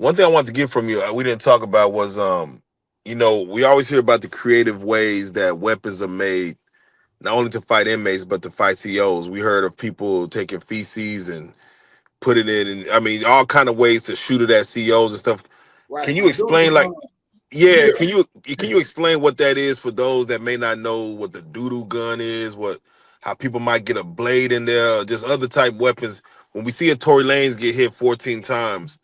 One thing I want to get from you, we didn't talk about was, we always hear about the creative ways that weapons are made, not only to fight inmates but to fight COs. We heard of people taking feces and put it in, and I mean, all kind of ways to shoot it at COs and stuff. Right. Can you The explain, doodle like, gun. yeah, Yeah. can you explain what that is for those that may not know what the doodle gun is, how people might get a blade in there, or just other type weapons. When we see a Tory Lanez get hit 14 times,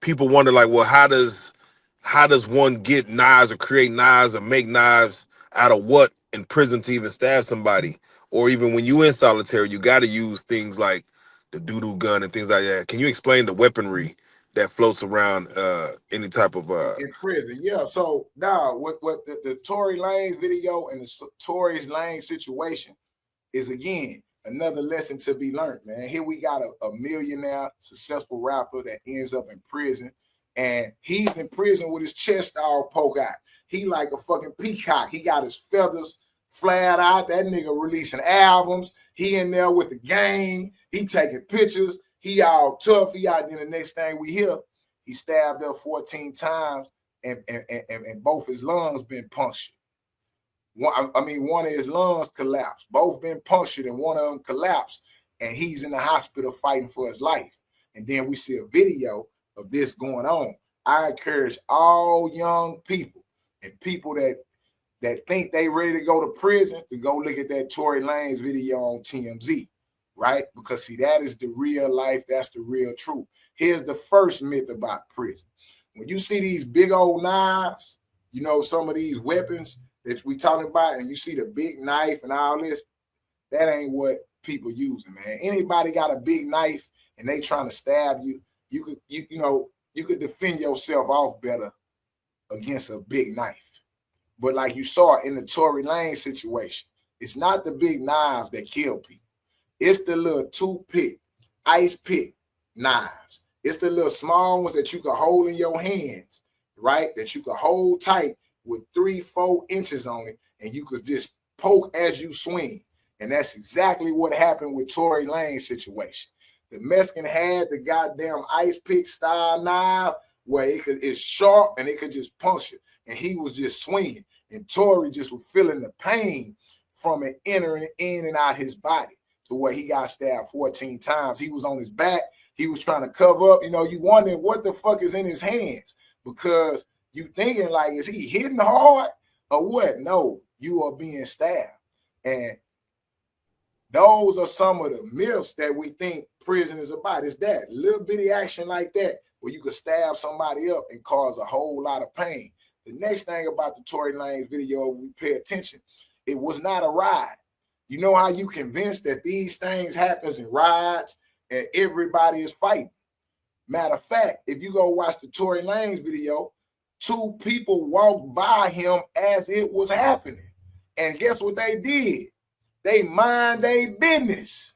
people wonder like, well, how does one get knives or create knives or make knives out of what in prison to even stab somebody? Or even when you in solitary, you got to use things like the doodle gun and things like that. Can you explain the weaponry that floats around any type of In prison. Yeah. So now what the Tory Lanez video and the Tory Lanez situation is, again, another lesson to be learned, man. Here we got a millionaire, successful rapper that ends up in prison, and he's in prison with his chest all poke out. He like a fucking peacock. He got his feathers flat out. That nigga releasing albums. He in there with the gang. He taking pictures. He all tough. He out. Then the next thing we hear, he stabbed up 14 times, and both his lungs been punctured. One of his lungs collapsed. Both been punctured, and one of them collapsed, and he's in the hospital fighting for his life. And then we see a video of this going on. I encourage all young people and people that think they ready to go to prison to go look at that Tory Lanez video on TMZ, right? Because see, that is the real life. That's the real truth. Here's the first myth about prison. When you see these big old knives, some of these weapons that we talking about, and you see the big knife and all this, that ain't what people using, man. Anybody got a big knife and they trying to stab you, you could defend yourself off better against a big knife. But like you saw in the Tory Lanez situation, it's not the big knives that kill people. It's the little toothpick, ice pick knives. It's the little small ones that you can hold in your hands, right? That you can hold tight with 3-4 inches on it, and you could just poke as you swing. And that's exactly what happened with Tory Lanez situation. The Mexican had the goddamn ice pick style knife where it's sharp and it could just puncture. And he was just swinging. And Tory just was feeling the pain from it entering in and out his body to where he got stabbed 14 times. He was on his back. He was trying to cover up. You wondering what the fuck is in his hands, because you thinking like, is he hitting hard or what? No, you are being stabbed. And those are some of the myths that we think prison is about. It's that little bitty action like that where you could stab somebody up and cause a whole lot of pain. The next thing about the Tory Lanez video, we pay attention, it was not a ride. You know how you convinced that these things happens in rides and everybody is fighting? Matter of fact, if you go watch the Tory Lanez video, 2 people walked by him as it was happening. And guess what they did? They mind their business.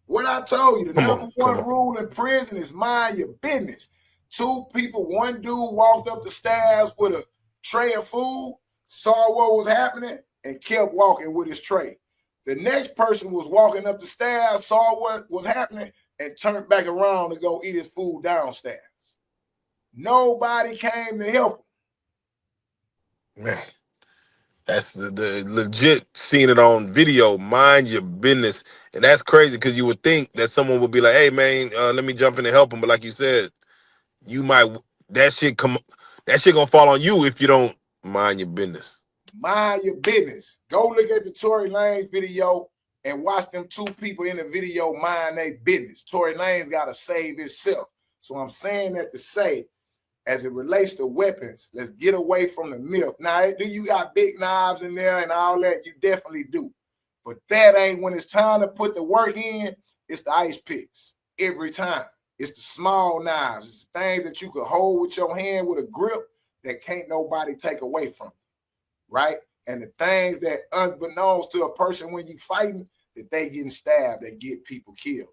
What I told you, the number one rule in prison is mind your business. 2 people, one dude walked up the stairs with a tray of food, saw what was happening, and kept walking with his tray. The next person was walking up the stairs, saw what was happening, and turned back around to go eat his food downstairs. Nobody came to help him. Man, that's the legit seeing it on video. Mind your business. And that's crazy because you would think that someone would be like, hey, man, let me jump in and help him. But like you said, that shit gonna fall on you if you don't mind your business. Mind your business. Go look at the Tory Lanez video and watch them 2 people in the video mind their business. Tory Lanez got to save himself. So I'm saying that to say, as it relates to weapons, let's get away from the myth. Now, do you got big knives in there and all that? You definitely do. But that ain't when it's time to put the work in. It's the ice picks every time. It's the small knives. It's the things that you can hold with your hand with a grip that can't nobody take away from you, right? And the things that unbeknownst to a person when you fighting, that they getting stabbed, they get people killed.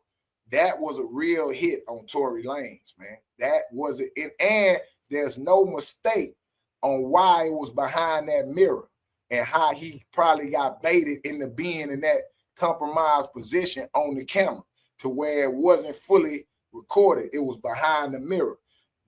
That was a real hit on Tory Lanez, man. That was it. And there's no mistake on why it was behind that mirror and how he probably got baited into being in that compromised position on the camera to where it wasn't fully recorded. It was behind the mirror.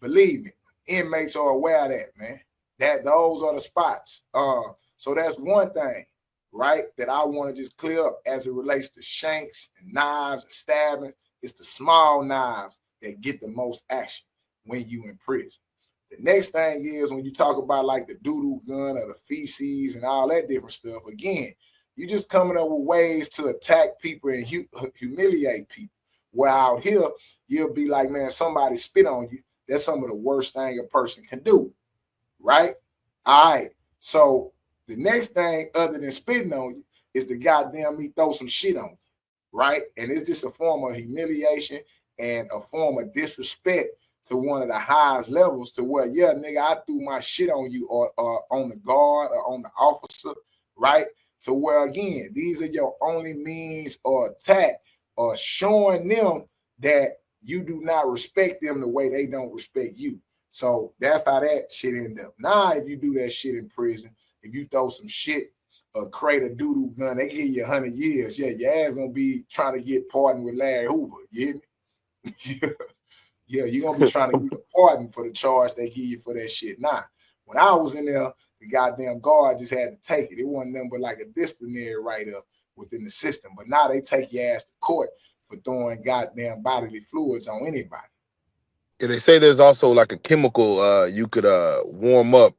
Believe me, inmates are aware of that, man. That those are the spots. So that's one thing, right, that I want to just clear up as it relates to shanks and knives and stabbing. It's the small knives that get the most action when you in prison. The next thing is when you talk about like the doo-doo gun or the feces and all that different stuff, again, you just coming up with ways to attack people and humiliate people. Where out here, you'll be like, man, somebody spit on you. That's some of the worst thing a person can do, right? All right. So the next thing other than spitting on you is the goddamn me throw some shit on you, right? And it's just a form of humiliation and a form of disrespect to one of the highest levels to where, yeah, nigga, I threw my shit on you or on the guard or on the officer, right? To where, again, these are your only means or attack or showing them that you do not respect them the way they don't respect you. So that's how that shit end up. Now, if you do that shit in prison, if you throw some shit, a crate of doo-doo gun, they give you 100 years. Yeah, your ass gonna be trying to get pardoned with Larry Hoover. You hear me? Yeah, you're gonna be trying to get a pardon for the charge they give you for that shit. Nah, when I was in there, the goddamn guard just had to take it. It wasn't nothing but like a disciplinary write-up within the system. But now they take your ass to court for throwing goddamn bodily fluids on anybody. Yeah, they say there's also like a chemical you could warm up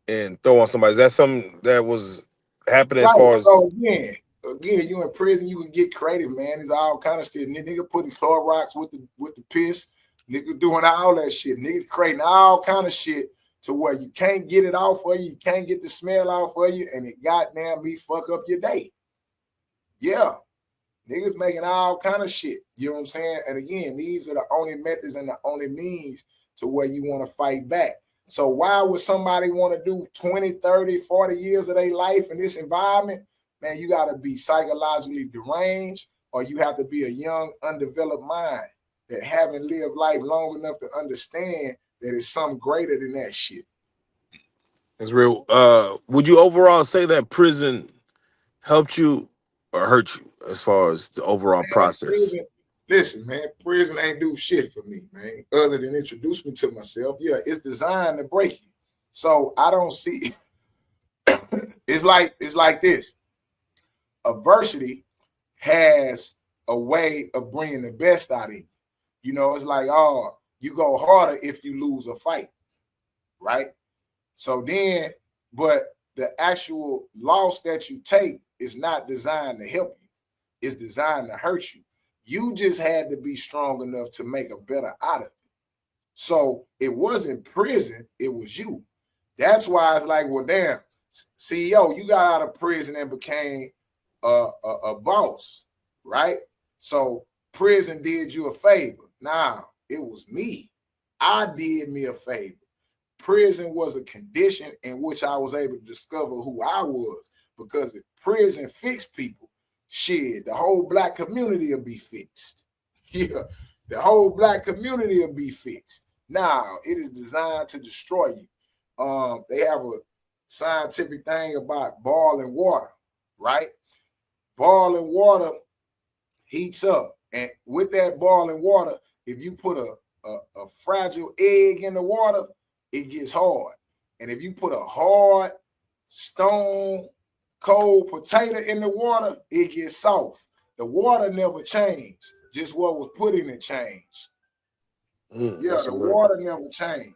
and throw on somebody. Is that something that was happening as Right. far as? So again, you in prison, you can get creative, man. It's all kind of shit. Nigga putting Clorox with the piss. Nigga doing all that shit. Nigga creating all kind of shit to where you can't get it off of you. You can't get the smell off of you. And it goddamn me fuck up your day. Yeah. Niggas making all kind of shit. You know what I'm saying? And again, these are the only methods and the only means to where you want to fight back. So why would somebody want to do 20, 30, 40 years of their life in this environment? Man, you got to be psychologically deranged or you have to be a young, undeveloped mind that haven't lived life long enough to understand that it's something greater than that shit. It's real. Would you overall say that prison helped you or hurt you as far as the overall Man, process? listen, man, prison ain't do shit for me, man, other than introduce me to myself. Yeah, it's designed to break you. So I don't see it's like this. Adversity has a way of bringing the best out of you. You know, it's like, oh, you go harder if you lose a fight, right? So then, but the actual loss that you take is not designed to help you. It's designed to hurt you. You just had to be strong enough to make a better out of it. So it wasn't prison, it was you. That's why it's like, well, damn, CEO, you got out of prison and became a boss, right? So prison did you a favor. Now, it was me. I did me a favor. Prison was a condition in which I was able to discover who I was. Because if prison fixed people, shit, the whole black community will be fixed. Yeah, the whole black community will be fixed. Now, it is designed to destroy you. They have a scientific thing about boiling water, right? Boiling water heats up. And with that boiling water, if you put a fragile egg in the water, it gets hard. And if you put a hard, stone, cold potato in the water, it gets soft. The water never changed. Just what was put in it changed. Yeah, the water never changed.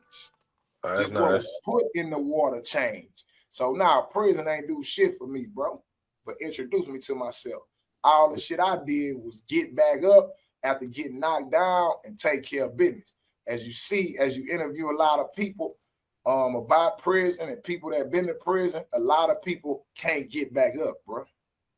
That's Just what was nice. put in the water changed. So now prison ain't do shit for me, bro. But introduce me to myself. All the shit I did was get back up after getting knocked down and take care of business. As you see, as you interview a lot of people about prison and people that have been to prison, a lot of people can't get back up, bro.